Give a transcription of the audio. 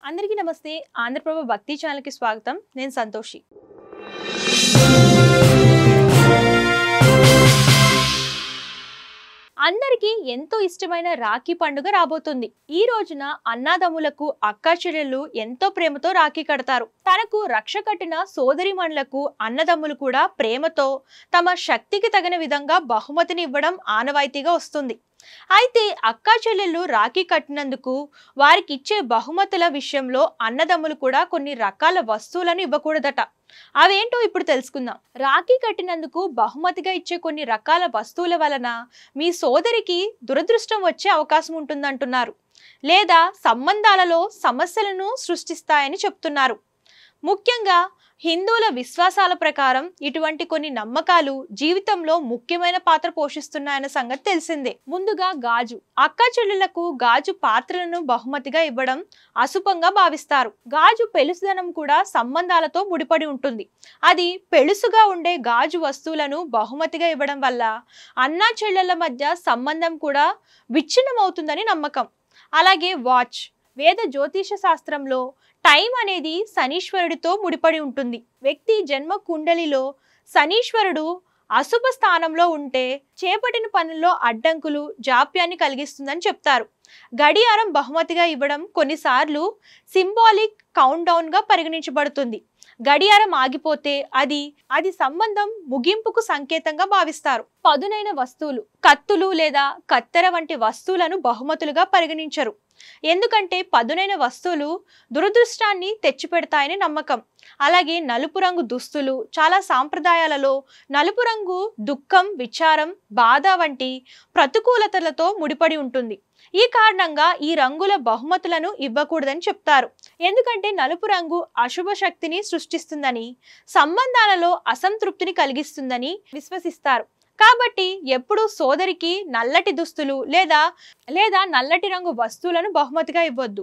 అందరికీ నమస్తే. ఆంధ్రప్రభ భక్తి ఛానల్‌కి స్వాగతం. నేను సంతోషి. అందరికీ ఎంతో ఇష్టమైన రాఖీ పండుగ రాబోతుంది. ఈ రోజున అన్నాదమ్ములకు అక్కా చెల్లెళ్ళు ఎంతో ప్రేమతో రాఖీ కడతారు. తనకు రక్ష కట్టిన సోదరీమణులకు అన్నదమ్ములు కూడా ప్రేమతో తమ శక్తికి తగిన విధంగా బహుమతిని ఇవ్వడం ఆనవాయితీగా వస్తుంది. అయితే అక్కా చెల్లెళ్ళు రాఖీ కట్టినందుకు వారికి ఇచ్చే బహుమతుల విషయంలో అన్నదమ్ములు కూడా కొన్ని రకాల వస్తువులను ఇవ్వకూడదట. అవేంటో ఇప్పుడు తెలుసుకుందాం. రాఖీ కట్టినందుకు బహుమతిగా ఇచ్చే కొన్ని రకాల వస్తువుల వలన మీ సోదరికి దురదృష్టం వచ్చే అవకాశం ఉంటుందంటున్నారు, లేదా సంబంధాలలో సమస్యలను సృష్టిస్తాయని చెప్తున్నారు. ముఖ్యంగా హిందువుల విశ్వాసాల ప్రకారం ఇటువంటి కొన్ని నమ్మకాలు జీవితంలో ముఖ్యమైన పాత్ర పోషిస్తున్నాయన్న సంగతి తెలిసిందే. ముందుగా గాజు. అక్కా చెల్లెళ్లకు గాజు పాత్రలను బహుమతిగా ఇవ్వడం అశుభంగా భావిస్తారు. గాజు పెళుసుదనం కూడా సంబంధాలతో ముడిపడి ఉంటుంది. అది పెళుసుగా ఉండే గాజు వస్తువులను బహుమతిగా ఇవ్వడం వల్ల అన్నా చెల్లెళ్ల మధ్య సంబంధం కూడా విచ్ఛిన్నమవుతుందని నమ్మకం. అలాగే వాచ్. వేద జ్యోతిష శాస్త్రంలో టైం అనేది శనీశ్వరుడితో ముడిపడి ఉంటుంది. వ్యక్తి జన్మ కుండలిలో శనీశ్వరుడు అశుభ స్థానంలో ఉంటే చేపట్టిన పనుల్లో అడ్డంకులు, జాప్యాన్ని కలిగిస్తుందని చెప్తారు. గడియారం బహుమతిగా ఇవ్వడం కొన్నిసార్లు సింబాలిక్ కౌంట్ డౌన్ గా పరిగణించబడుతుంది. గడియారం ఆగిపోతే అది సంబంధం ముగింపుకు సంకేతంగా భావిస్తారు. పదునైన వస్తువులు. కత్తులు లేదా కత్తెర వంటి వస్తువులను బహుమతులుగా పరిగణించరు. ఎందుకంటే పదునైన వస్తువులు దురదృష్టాన్ని తెచ్చిపెడతాయని నమ్మకం. అలాగే నలుపు రంగు దుస్తులు. చాలా సాంప్రదాయాలలో నలుపు రంగు దుఃఖం, విచారం, బాధ వంటి ప్రతికూలతలతో ముడిపడి ఉంటుంది. ఈ కారణంగా ఈ రంగుల బహుమతులను ఇవ్వకూడదని చెప్తారు. ఎందుకంటే నలుపు రంగు అశుభ శక్తిని సృష్టిస్తుందని, సంబంధాలలో అసంతృప్తిని కలిగిస్తుందని విశ్వసిస్తారు. కాబట్టి ఎప్పుడూ సోదరికి నల్లటి దుస్తులు లేదా నల్లటి రంగు వస్తువులను బహుమతిగా ఇవ్వొద్దు.